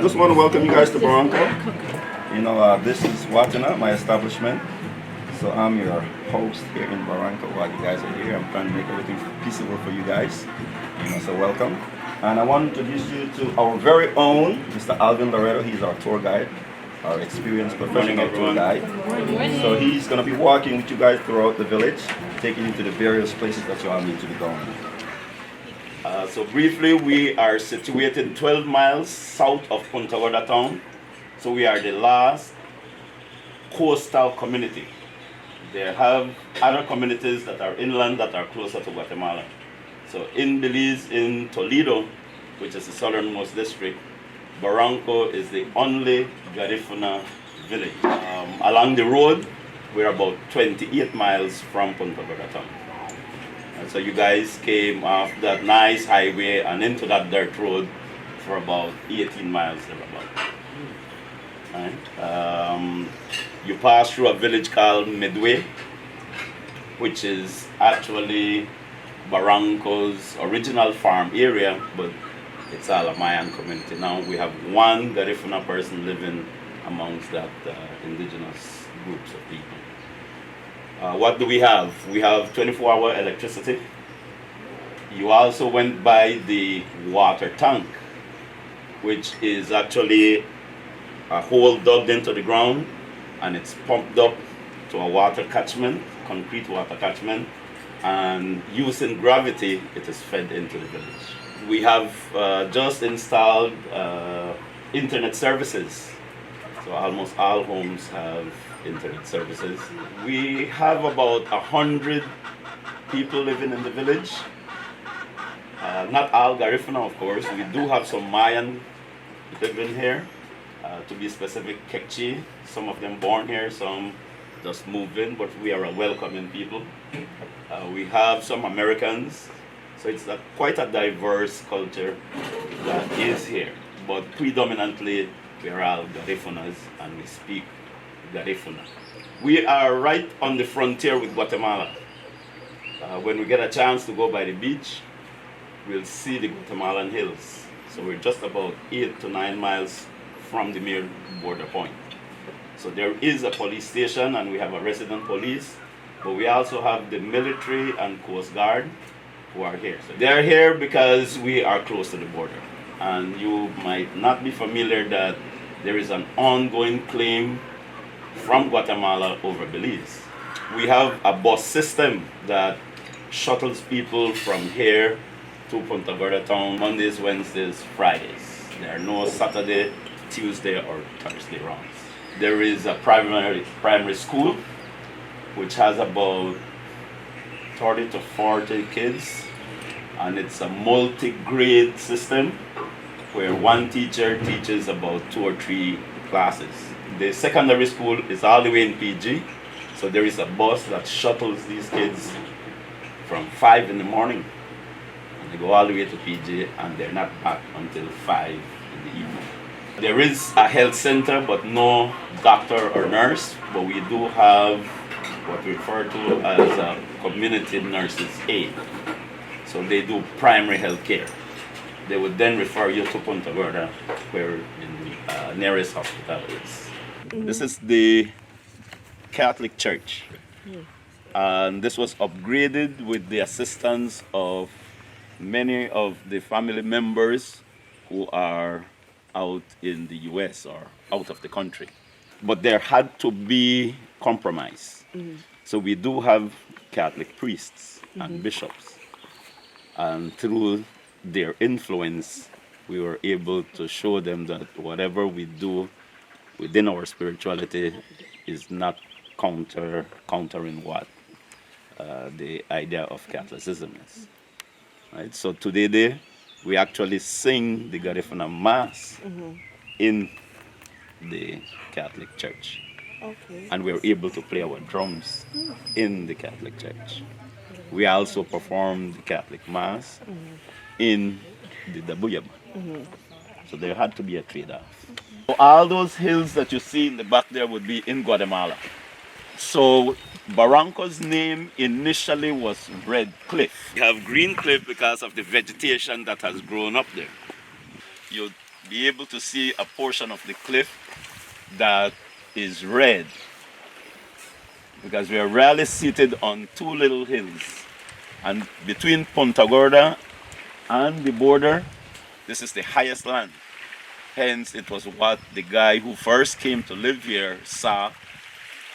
just want to welcome you guys to Barranco. This is Watana, my establishment. So I'm your host here in Barranco while you guys are here. I'm trying to make everything peaceable for you guys. So welcome. And I want to introduce you to our very own Mr. Alvin Loretto. He's our tour guide, our experienced professional tour guide. So he's going to be walking with you guys throughout the village, taking you to the various places that you all need to be going. So briefly, we are situated 12 miles south of Punta Gorda town. So we are the last coastal community. They have other communities that are inland that are closer to Guatemala. So in Belize, in Toledo, which is the southernmost district, Barranco is the only Garifuna village. Along the road, we're about 28 miles from Punta Gorda town. And so you guys came off that nice highway and into that dirt road for about 18 miles thereabout. Right? You pass through a village called Medway, which is actually Barranco's original farm area, but it's all a Mayan community. Now we have one Garifuna person living amongst that indigenous groups of people. What do we have? We have 24-hour electricity. You also went by the water tank, which is actually a hole dug into the ground, and it's pumped up to a water catchment, concrete water catchment, and using gravity, it is fed into the village. We have just installed internet services. So almost all homes have internet services. We have about 100 people living in the village. Not all Garifuna, of course. We do have some Mayan living here. To be specific, Kekchi. Some of them born here, some just moved in, but we are a welcoming people. We have some Americans, so it's quite a diverse culture that is here. But predominantly, we are all Garifunas and we speak Garifuna. We are right on the frontier with Guatemala. When we get a chance to go by the beach, we'll see the Guatemalan hills. So we're just about 8 to 9 miles from the mere border point. So there is a police station and we have a resident police, but we also have the military and Coast Guard who are here. So they're here because we are close to the border. And you might not be familiar that there is an ongoing claim from Guatemala over Belize. We have a bus system that shuttles people from here to Punta Gorda town Mondays, Wednesdays, Fridays. There are no Saturday, Tuesday, or Thursday runs. There is a primary school which has about 30 to 40 kids, and it's a multi-grade system where one teacher teaches about 2 or 3 classes. The secondary school is all the way in PG, so there is a bus that shuttles these kids from 5 in the morning, and they go all the way to PG, and they're not back until 5 in the evening. There is a health center, but no doctor or nurse, but we do have what we refer to as a community nurses aid. So they do primary health care. They would then refer you to Punta Gorda, where the nearest hospital is. This is the Catholic Church. And this was upgraded with the assistance of many of the family members who are out in the US or out of the country. But there had to be compromise. So we do have Catholic priests and bishops. And through their influence, we were able to show them that whatever we do within our spirituality is not countering what the idea of Catholicism is. Right? So today we actually sing the Garifuna Mass in the Catholic Church. Okay. And we're able to play our drums in the Catholic Church. We also perform the Catholic Mass in the Dabuyaba. So there had to be a trade-off. So all those hills that you see in the back there would be in Guatemala. So Barranco's name initially was Red Cliff. You have Green Cliff because of the vegetation that has grown up there. You be able to see a portion of the cliff that is red, because we are rarely seated on two little hills. And between Punta Gorda and the border, this is the highest land. Hence, it was what the guy who first came to live here saw,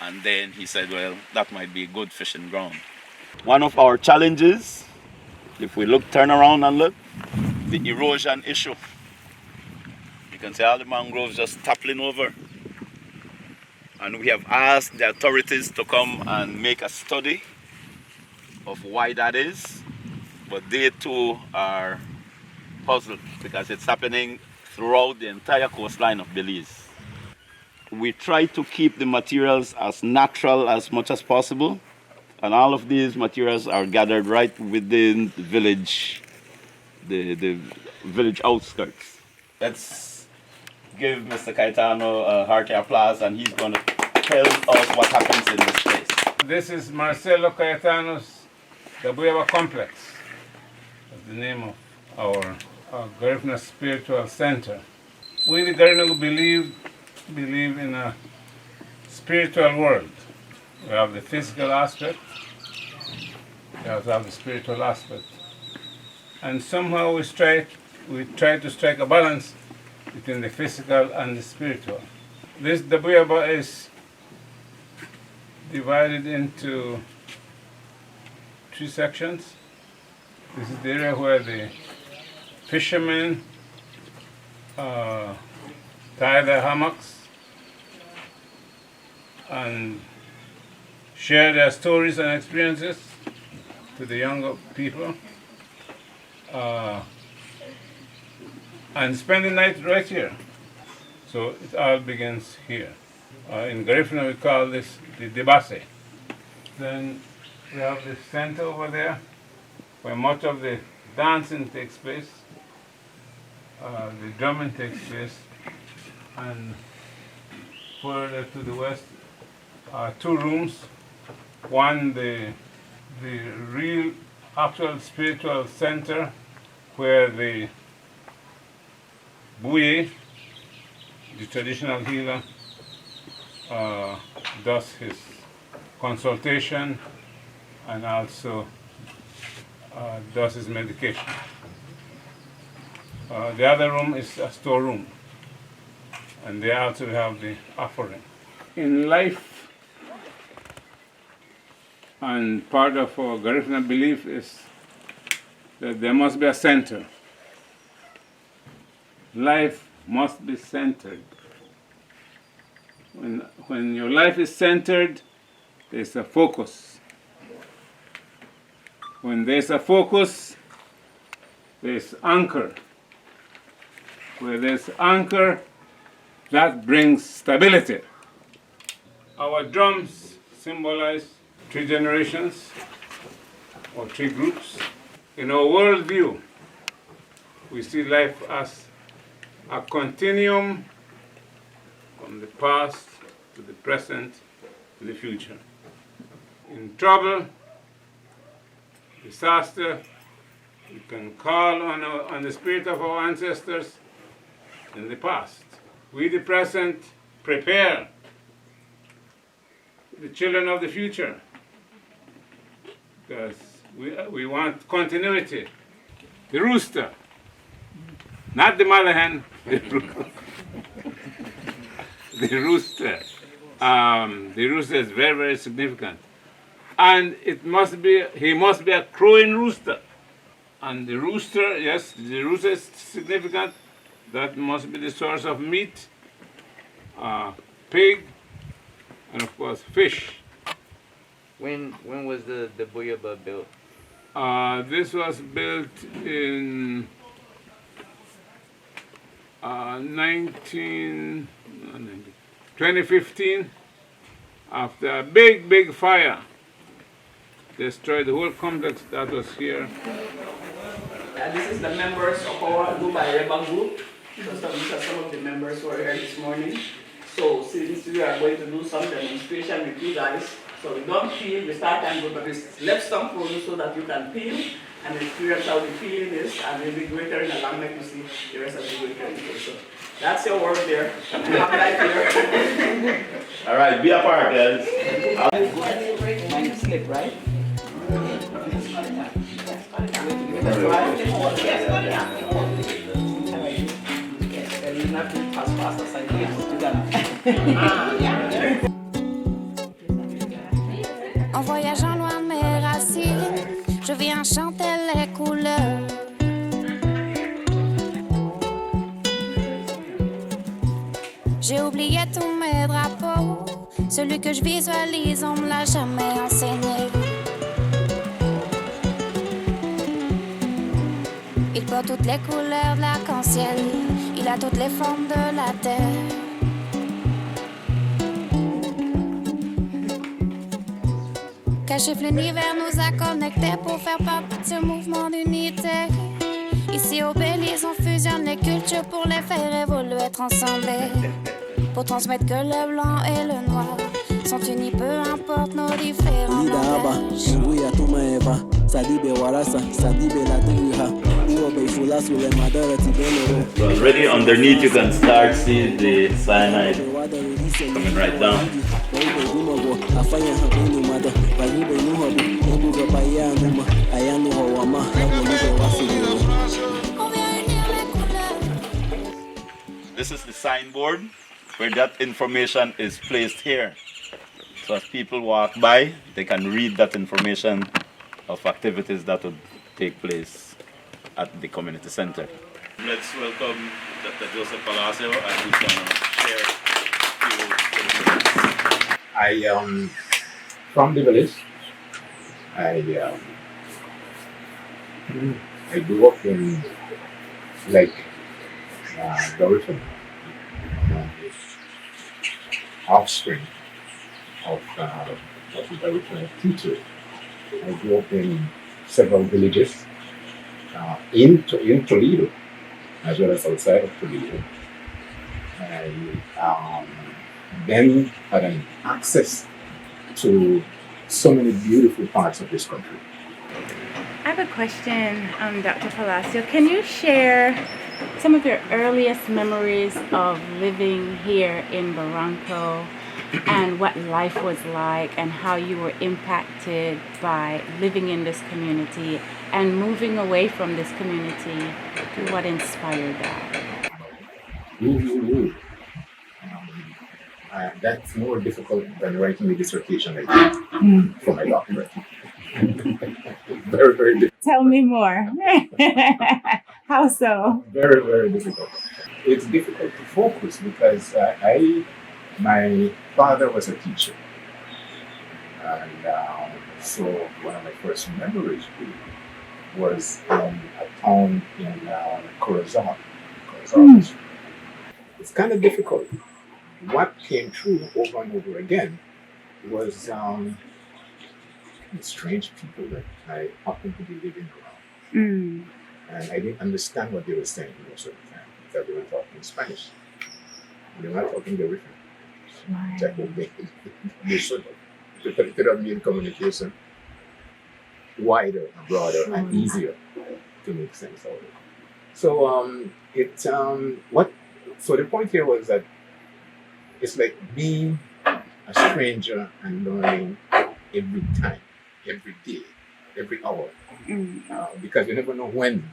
and then he said, well, that might be a good fishing ground. One of our challenges, if we turn around and look, the erosion issue. You can see all the mangroves just toppling over. And we have asked the authorities to come and make a study of why that is, but they too are puzzled because it's happening throughout the entire coastline of Belize. We try to keep the materials as natural as much as possible, and all of these materials are gathered right within the village, the village outskirts. Let's give Mr. Caetano a hearty applause, and he's going to tell us what happens in this place. This is Marcelo Caetano's Dabuyaba Complex. That's the name of our Garifuna Spiritual Center. We, the Garifuna, believe in a spiritual world. We have the physical aspect, we also have the spiritual aspect. And somehow we try to strike a balance between the physical and the spiritual. This Dabuyaba is divided into 3 sections. This is the area where the fishermen tie their hammocks and share their stories and experiences to the younger people, and spend the night right here. So it all begins here. In Garifuna we call this the Debase. Then we have the center over there where much of the dancing takes place, the drumming takes place, and further to the west are 2 rooms. One, the real actual spiritual center where the Buye, the traditional healer, does his consultation and also does his medication. The other room is a storeroom, and they also have the offering. In life, and part of our Garifuna belief is that there must be a center. Life must be centered. When your life is centered, there's a focus. When there's a focus, there's anchor. Where there's anchor, that brings stability. Our drums symbolize 3 generations or 3 groups. In our worldview, we see life as a continuum from the past to the present to the future. In trouble, disaster, we can call on the spirit of our ancestors in the past. We, the present, prepare the children of the future because we want continuity. The rooster, not the mother hen, the rooster. The rooster is very, very significant. And he must be a crowing rooster. And the rooster, yes, the rooster is significant. That must be the source of meat, pig, and of course fish. When was the Buyaba built? This was built in 2015, after a big fire. Destroyed the whole complex that was here. This is the members of our Dubai Rebel group. So these are some of the members who are here this morning. So since we are going to do some demonstration with you guys, so we don't peel, we start and go, but we left some for you so that you can peel and experience how the feeling is, and you'll be greater in the long neck to see the rest of the greater in the so that's your work there. Have life here. All right, be apart, guys. Mind slip, right? En voyageant loin de mes racines, je viens chanter les couleurs. J'ai oublié tous mes drapeaux, celui que je visualise, on me l'a jamais enseigné. Il porte toutes les couleurs de l'arc-en-ciel, il a toutes les formes de la terre. Cachif, l'univers nous a connectés pour faire partie de ce mouvement d'unité. Ici au Belize, on fusionne les cultures pour les faire évoluer, transcender. Pour transmettre que le blanc et le noir sont unis, peu importe nos différents langages. So already underneath you can start see the cyanide coming right down. This is the signboard where that information is placed here. So as people walk by, they can read that information of activities that would take place at the community center. Let's welcome Dr. Joseph Palacio, and he's going to share a few things. I am from the village. I grew up in the original offspring of the original teacher. I grew up in several villages in Toledo, as well as outside of Toledo. I then had an access to so many beautiful parts of this country. I have a question, Dr. Palacio. Can you share some of your earliest memories of living here in Barranco and what life was like and how you were impacted by living in this community and moving away from this community? What inspired that? That's more difficult than writing a dissertation I did for my doctorate. Very, very difficult. Tell me more. How so? Very, very difficult. It's difficult to focus because my father was a teacher. And so one of my first memories was in a town in Corazon. It's kind of difficult. What came true over and over again was strange people that I happened to be living around. And I didn't understand what they were saying most of the time because they were talking Spanish. They were not talking the written. Which I hope they should have. To could have made communication wider and broader and easier to make sense of it. So so the point here was that it's like being a stranger and learning every time, every day, every hour. Because you never know when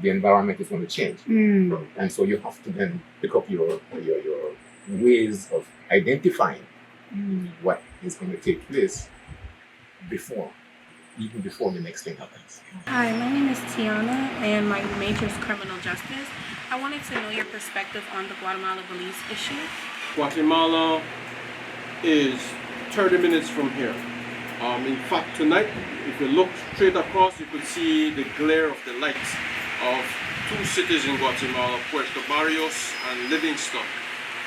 the environment is going to change. And so you have to then pick up your ways of identifying what is going to take place even before the next thing happens. Hi, my name is Tiana and my major is criminal justice. I wanted to know your perspective on the Guatemala-Belize issue. Guatemala is 30 minutes from here. In fact, tonight, if you look straight across, you could see the glare of the lights of two cities in Guatemala, Puerto Barrios and Livingston.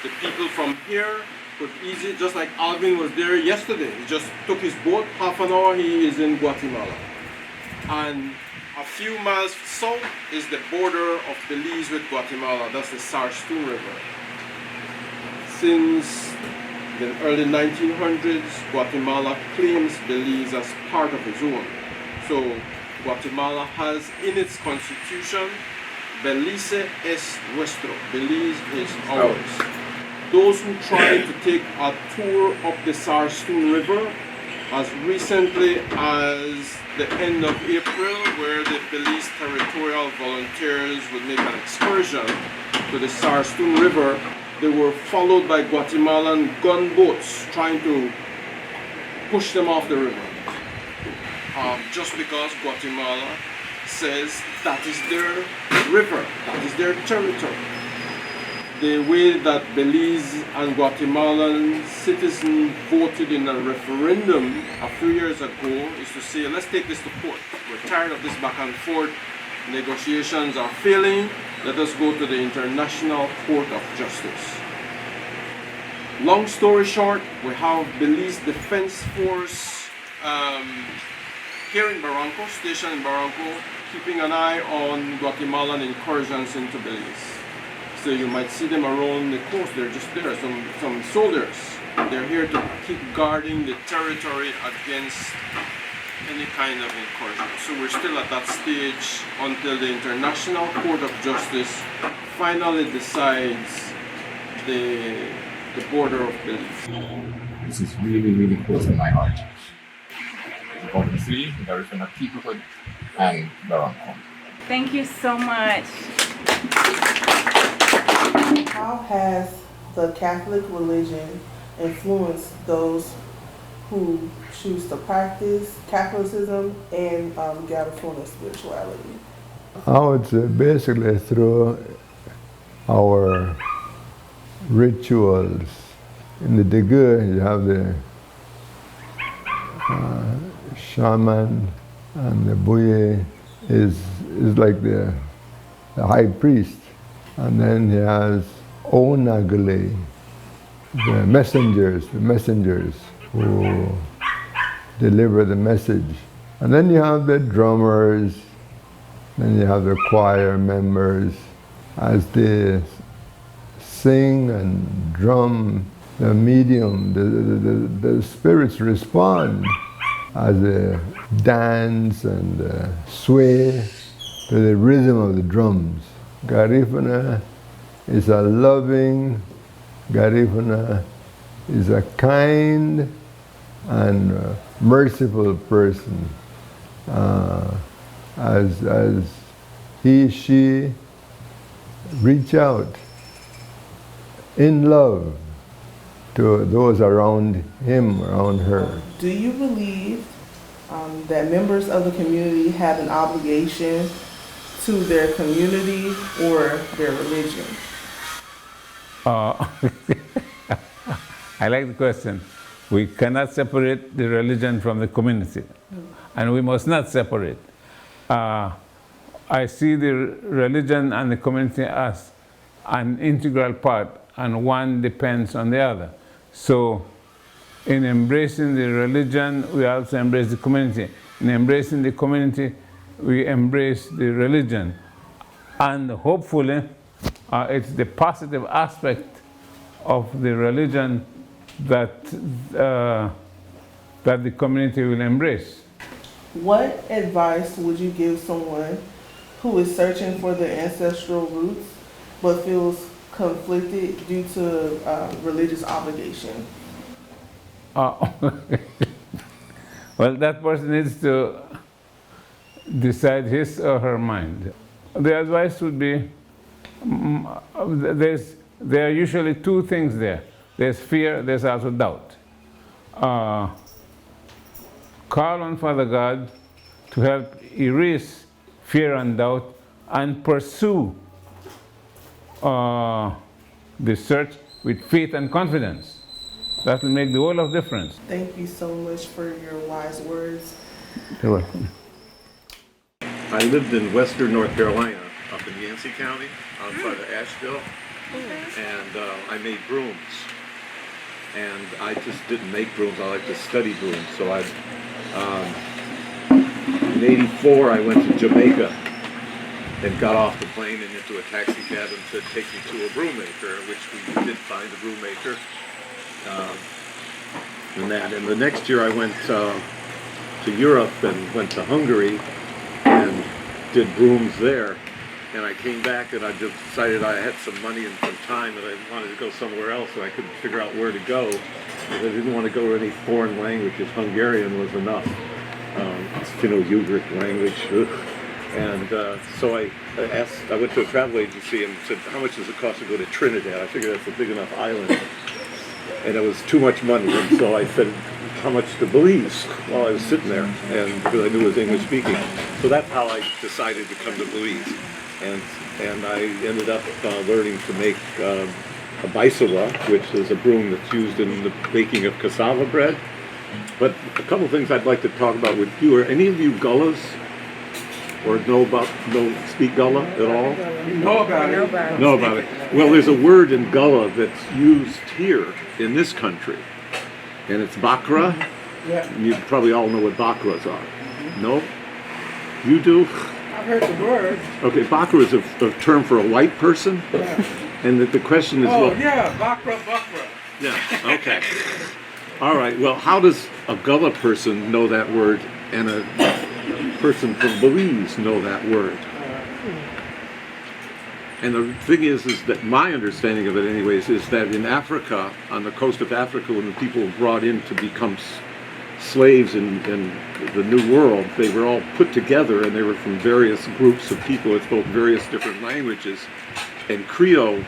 The people from here could easily, just like Alvin was there yesterday, he just took his boat, half an hour, he is in Guatemala. And a few miles south is the border of Belize with Guatemala, that's the Sarstoon River. Since the early 1900s, Guatemala claims Belize as part of its own. So Guatemala has in its constitution, Belize es nuestro, Belize is ours. Those who try to take a tour up the Sarstoon River as recently as the end of April, where the Belize Territorial Volunteers would make an excursion to the Sarstoon River, they were followed by Guatemalan gunboats trying to push them off the river. Just because Guatemala says that is their river, that is their territory. The way that Belize and Guatemalan citizens voted in a referendum a few years ago is to say, let's take this to court. We're tired of this back and forth. Negotiations are failing. Let us go to the International Court of Justice. Long story short, we have Belize Defense Force here in Barranco, stationed in Barranco, keeping an eye on Guatemalan incursions into Belize. So you might see them around the coast. They're just there, some soldiers. They're here to keep guarding the territory against any kind of incursion. So we're still at that stage until the International Court of Justice finally decides the border of Belize. This is really, really close to my heart. About the sea, the Garifuna peoplehood, and Barranco. Thank you so much. How has the Catholic religion influenced those who choose to practice Catholicism and Garifuna spirituality? Oh, it's basically through our rituals. In the Degu, you have the shaman, and the buye is like the high priest. And then he has Onagale, the messengers who deliver the message. And then you have the drummers, then you have the choir members. As they sing and drum, the medium, the spirits respond as they dance and sway to the rhythm of the drums. Garifuna is a loving, Garifuna is a kind and merciful person. As she reach out in love to those around him, around her. Do you believe that members of the community have an obligation to their community or their religion? I like the question. We cannot separate the religion from the community, and we must not separate. I see the religion and the community as an integral part, and one depends on the other. So in embracing the religion, we also embrace the community. In embracing the community, we embrace the religion. And hopefully, it's the positive aspect of the religion that the community will embrace. What advice would you give someone who is searching for their ancestral roots but feels conflicted due to religious obligation? Well, that person needs to decide his or her mind. The advice would be, there are usually two things there. There's fear, there's also doubt. Call on Father God to help erase fear and doubt and pursue the search with faith and confidence. That will make the world of difference. Thank you so much for your wise words. You're welcome. I lived in western North Carolina, up in Yancey County, outside of Asheville, and I made brooms. And I just didn't make brooms, I like to study brooms. So in '84, I went to Jamaica and got off the plane and into a taxi cab and said, take me to a broom maker, which we did find a broom maker. And the next year I went to Europe and went to Hungary did brooms there. And I came back and I just decided I had some money and some time and I wanted to go somewhere else, and I couldn't figure out where to go. Because I didn't want to go to any foreign languages. Hungarian was enough. It's Finno-Ugric language. Ugh. And so I went to a travel agency and said, how much does it cost to go to Trinidad? I figured that's a big enough island. And it was too much money. And so I said, how much to Belize while I was sitting there, and because I knew it was English speaking. So that's how I decided to come to Belize. And I ended up learning to make a baisawa, which is a broom that's used in the baking of cassava bread. But a couple of things I'd like to talk about with you. Are any of you Gullahs? Or speak Gullah at all? Know about it. Know about it. Well, there's a word in Gullah that's used here in this country, and it's bakra. Yeah. You probably all know what bakras are. No? You do? I've heard the word. Okay, bakra is a term for a white person, and the question is... Oh, well, yeah, bakra. yeah, okay. All right, well, how does a Gullah person know that word and a person from Belize know that word? And the thing is that my understanding of it anyways is that in Africa, on the coast of Africa, when the people were brought in to become slaves in the New World, they were all put together and they were from various groups of people that spoke various different languages. And Creole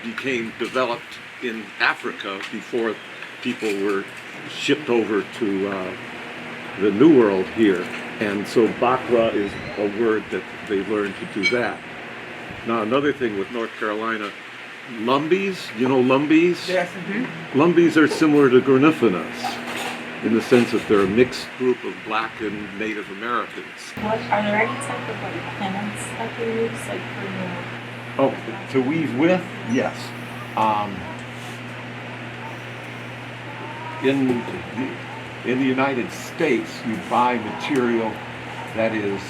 became developed in Africa before people were shipped over to the New World here. And so bakra is a word that they learned to do that. Now another thing with North Carolina, lumbies, you know lumbies? Yes. Lumbies are similar to Garnifinas in the sense that they're a mixed group of Black and Native Americans. What are there any type of like pennants that they use, like for Oh, to weave with? Yes. In the United States, you buy material that is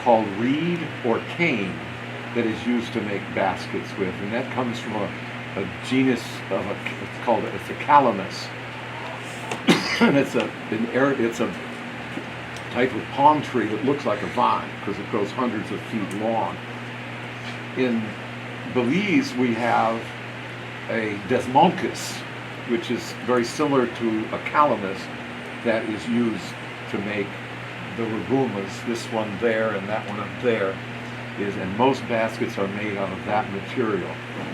called reed or cane that is used to make baskets with, and that comes from a genus of it's a calamus, and it's a type of palm tree that looks like a vine because it grows hundreds of feet long. In Belize, we have a desmoncus, which is very similar to a calamus that is used to make the rabumas, this one there and that one up there, and most baskets are made out of that material.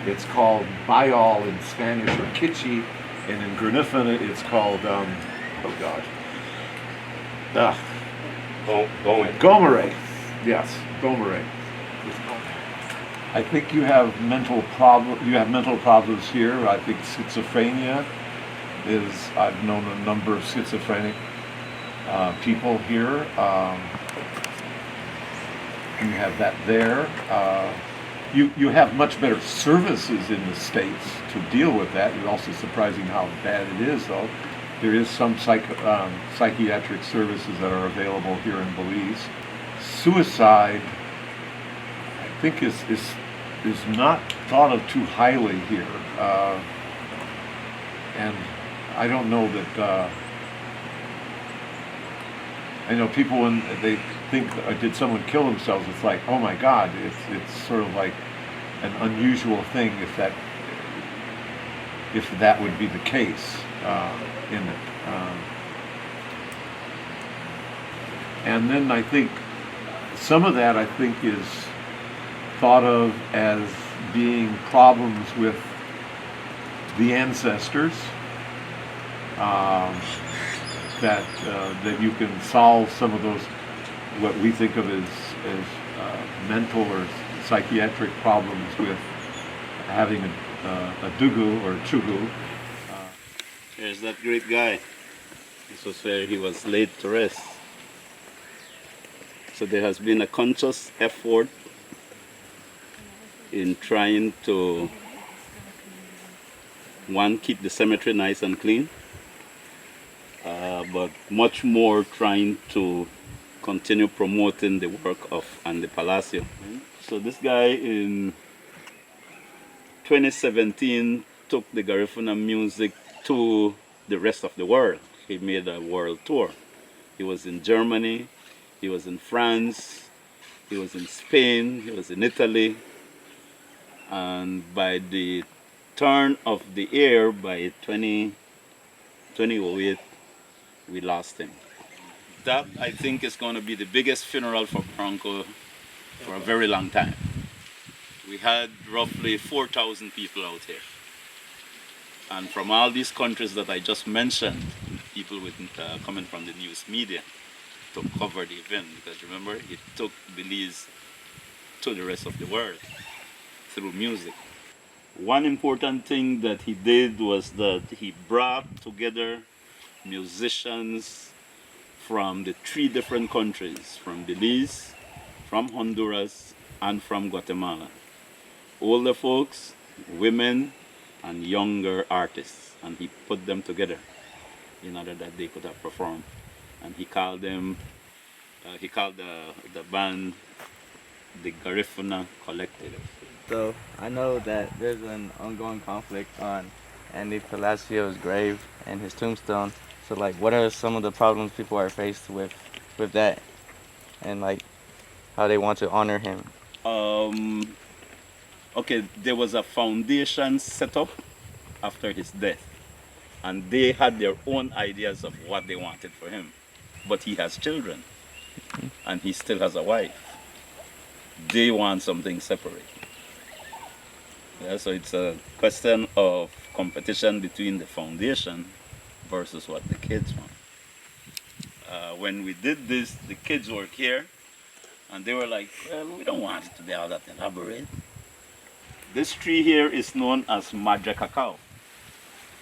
It's called bayal in Spanish or kitchi, and in Garnifana it's called, gomere. Yes, gomere. I think you have mental problems here. I think schizophrenia is, I've known a number of schizophrenic people here. You have that there. You have much better services in the States to deal with that. It's also surprising how bad it is, though. There is some psychiatric services that are available here in Belize. Suicide, I think, is not thought of too highly here, and I don't know that. I know people when they think, did someone kill themselves? It's like, oh my God! It's sort of like an unusual thing if that would be the case in it. And then I think some of that is thought of as being problems with the ancestors, that you can solve some of those, what we think of as mental or psychiatric problems with having a dugu or chugu. There's that great guy. This was where he was laid to rest. So there has been a conscious effort in trying to, one, keep the cemetery nice and clean, but much more trying to continue promoting the work of Andy Palacio. So this guy in 2017 took the Garifuna music to the rest of the world. He made a world tour. He was in Germany, he was in France, he was in Spain, he was in Italy, and by the turn of the year, by 2008, we lost him. That, I think, is going to be the biggest funeral for Barranco for a very long time. We had roughly 4,000 people out here. And from all these countries that I just mentioned, people with, coming from the news media to cover the event, because remember, it took Belize to the rest of the world through music. One important thing that he did was that he brought together musicians from the 3 different countries, from Belize, from Honduras, and from Guatemala. Older folks, women, and younger artists, and he put them together in order that they could have performed. And he called them, he called the band the Garifuna Collective. So I know that there's an ongoing conflict on Andy Palacios' grave and his tombstone. So like, what are some of the problems people are faced with that, and like how they want to honor him? Okay, there was a foundation set up after his death, and they had their own ideas of what they wanted for him. But he has children, and he still has a wife. They want something separate. Yeah, so it's a question of competition between the foundation versus what the kids want. When we did this, the kids were here, and they were like, well, we don't want it to be all that elaborate. This tree here is known as Madre Cacao.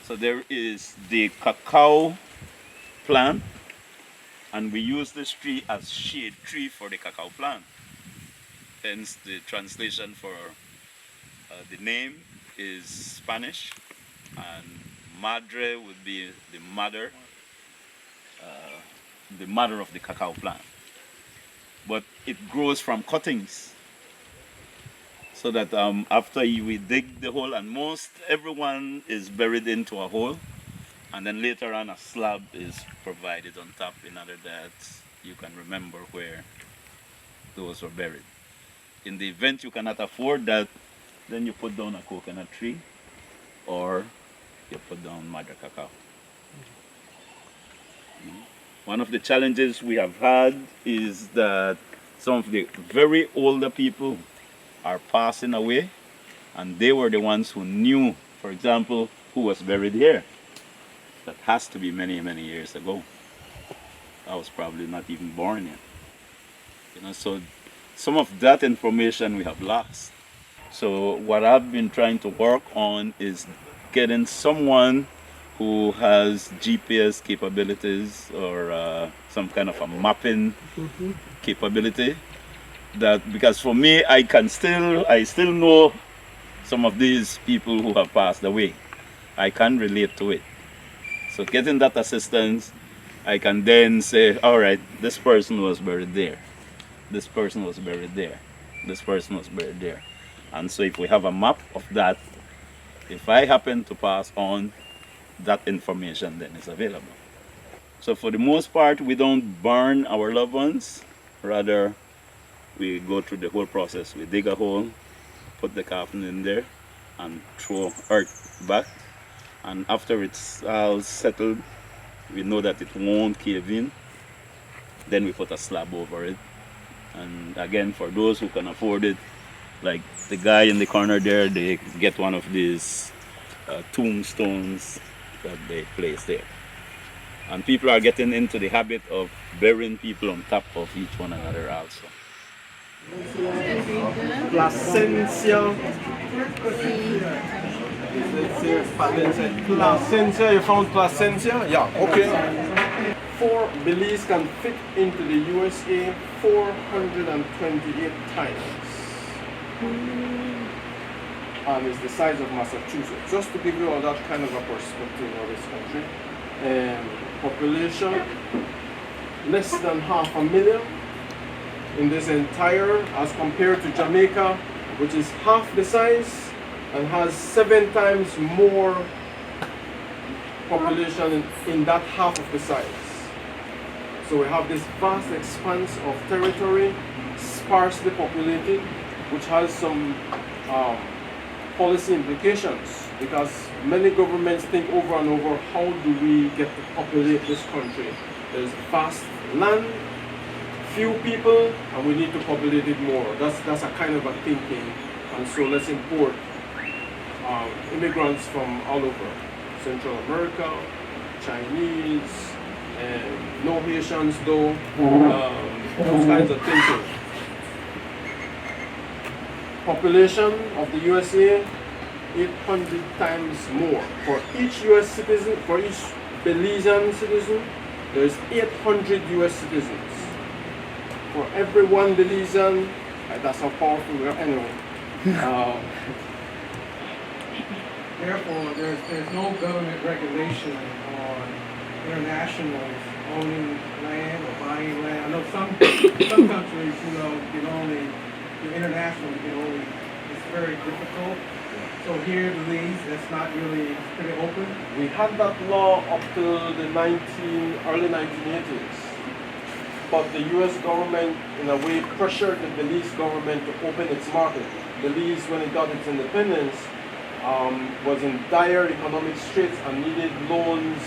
So there is the cacao plant, and we use this tree as shade tree for the cacao plant. Hence the translation for the name is Spanish, and Madre would be the mother of the cacao plant. But it grows from cuttings. So that after we dig the hole, and everyone is buried into a hole, and then later on a slab is provided on top in order that you can remember where those were buried. In the event you cannot afford that, then you put down a coconut tree, or you put down Madre Cacao. One of the challenges we have had is that some of the very older people are passing away, and they were the ones who knew, for example, who was buried here. That has to be many, many years ago. I was probably not even born yet. So some of that information we have lost. So what I've been trying to work on is getting someone who has GPS capabilities, or some kind of a mapping capability. That, because for me, I still know some of these people who have passed away. I can relate to it. So getting that assistance, I can then say, all right, this person was buried there. This person was buried there. This person was buried there. And so if we have a map of that, if I happen to pass on, that information then is available. So for the most part, we don't burn our loved ones. Rather, we go through the whole process. We dig a hole, put the coffin in there, and throw earth back. And after it's all settled, we know that it won't cave in. Then we put a slab over it. And again, for those who can afford it, like the guy in the corner there, they get one of these tombstones that they place there. And people are getting into the habit of burying people on top of each one another also. Placencia. Placencia, you found Placencia? Yeah, okay. 4 Belize can fit into the USA 428 times. And it's the size of Massachusetts. Just to give you all that kind of a perspective of this country. Population, less than 500,000 in this entire, as compared to Jamaica, which is half the size and has 7 times more population in that half of the size. So we have this vast expanse of territory sparsely populated, which has some policy implications, because many governments think over and over, how do we get to populate this country? There's vast land, few people, and we need to populate it more. That's a kind of a thinking, and so let's import immigrants from all over, Central America, Chinese, and no Haitians though, those kinds of thinking. Population of the USA, 800 times more. For each US citizen, for each Belizean citizen, there's 800 US citizens. For every one Belizean, that's how powerful we are anyway. Therefore, there's no government regulation on internationals owning land or buying land. I know some countries, can only, international can only, it's very difficult. So here in Belize, that's not really pretty open. We had that law up till the early 1980s. But the US government, in a way, pressured the Belize government to open its market. Belize, when it got its independence, was in dire economic straits and needed loans.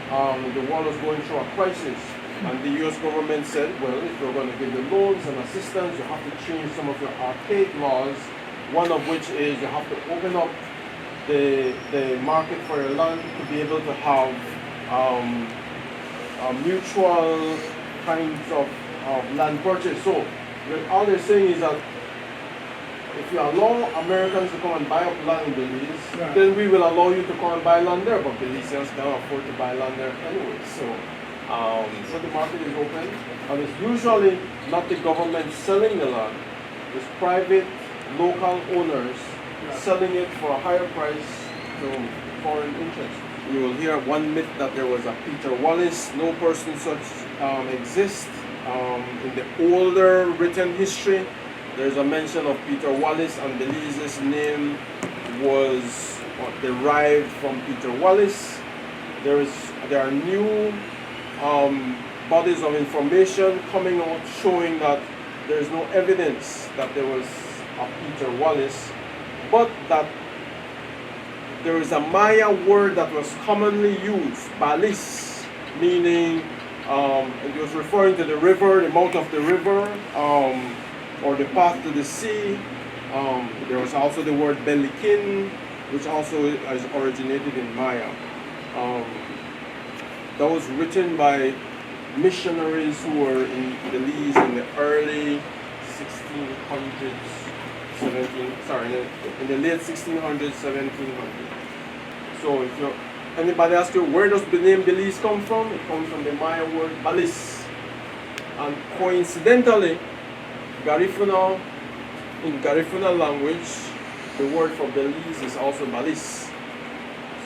The world was going through a crisis. And the US government said, well, if you're going to give the loans and assistance, you have to change some of your archaic laws, one of which is you have to open up the market for your land to be able to have mutual kinds of land purchase. So all they're saying is that if you allow Americans to come and buy up land in Belize, right, then we will allow you to come and buy land there, but Belizeans cannot afford to buy land there anyway. So the market is open, and it's usually not the government selling the land, it's private local owners selling it for a higher price to foreign interests. You will hear one myth that there was a Peter Wallace. No person such exists. In the older written history, there's a mention of Peter Wallace, and Belize's name was derived from Peter Wallace. There are new bodies of information coming out showing that there is no evidence that there was a Peter Wallace, but that there is a Maya word that was commonly used, Belize, meaning it was referring to the river, the mouth of the river, or the path to the sea. There was also the word Belikin, which also is originated in Maya. That was written by missionaries who were in Belize in the early 1600s, in the late 1600s, 1700s. So if anybody asks you, where does the name Belize come from? It comes from the Maya word Balis. And coincidentally, Garifuna, in Garifuna language, the word for Belize is also Balis.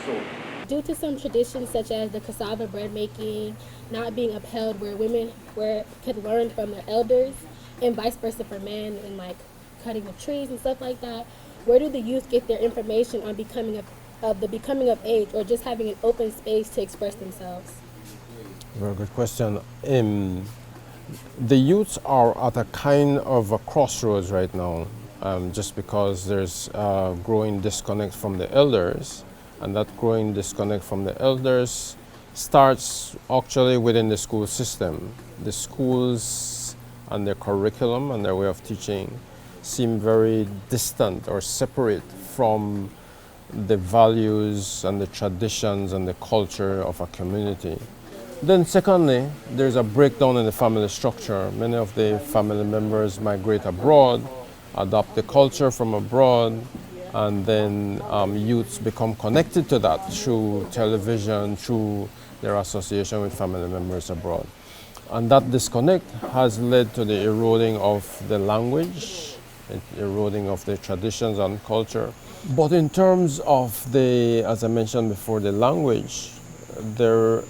So, due to some traditions such as the cassava bread making not being upheld, where women could learn from their elders, and vice versa for men, and like cutting of trees and stuff like that, where do the youth get their information on becoming of age, or just having an open space to express themselves? Very good question. The youths are at a kind of a crossroads right now, just because there's a growing disconnect from the elders, and that growing disconnect from the elders starts actually within the school system. The schools and their curriculum and their way of teaching seem very distant or separate from the values and the traditions and the culture of a community. Then secondly, there's a breakdown in the family structure. Many of the family members migrate abroad, adopt the culture from abroad, and then youths become connected to that through television, through their association with family members abroad. And that disconnect has led to the eroding of the language, eroding of the traditions and culture. But in terms of as I mentioned before, the language, there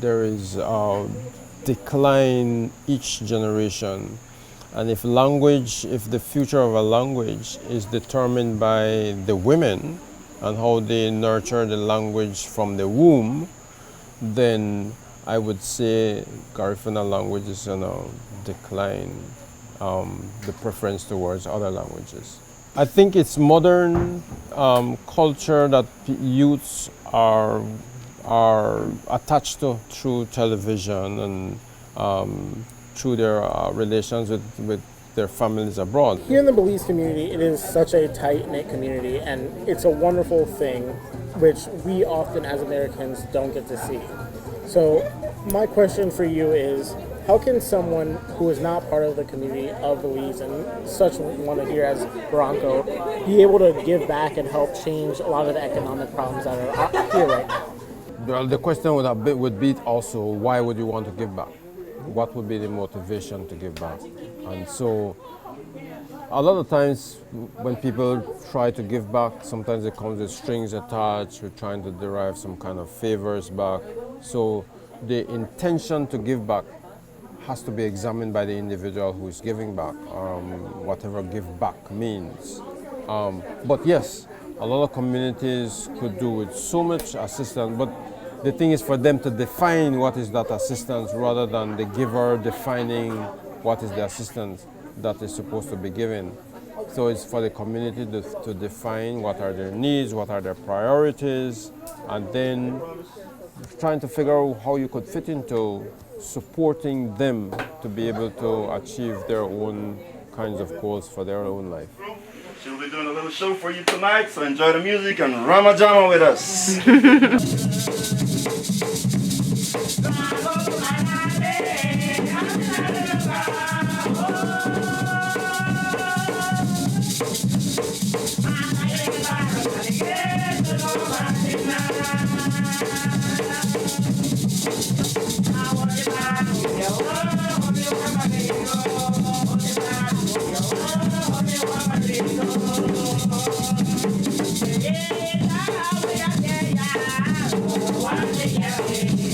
is a decline each generation. And if the future of a language is determined by the women and how they nurture the language from the womb, then I would say Garifuna language is on a decline. the preference towards other languages. I think it's modern culture that youths are attached to through television and through their relations with their families abroad. Here in the Belize community, it is such a tight-knit community, and it's a wonderful thing which we often as Americans don't get to see. So my question for you is, how can someone who is not part of the community of Belize and such one here as Barranco be able to give back and help change a lot of the economic problems that are here right now? Well, the question would be also, why would you want to give back? What would be the motivation to give back? And so a lot of times when people try to give back, sometimes it comes with strings attached. We're trying to derive some kind of favors back. So the intention to give back has to be examined by the individual who is giving back, whatever give back means. But yes, a lot of communities could do with so much assistance, but the thing is for them to define what is that assistance rather than the giver defining what is the assistance that is supposed to be given. So it's for the community to define what are their needs, what are their priorities, and then trying to figure out how you could fit into supporting them to be able to achieve their own kinds of goals for their own life. She'll be doing a little show for you tonight, so enjoy the music and Ramajama with us. Yeah.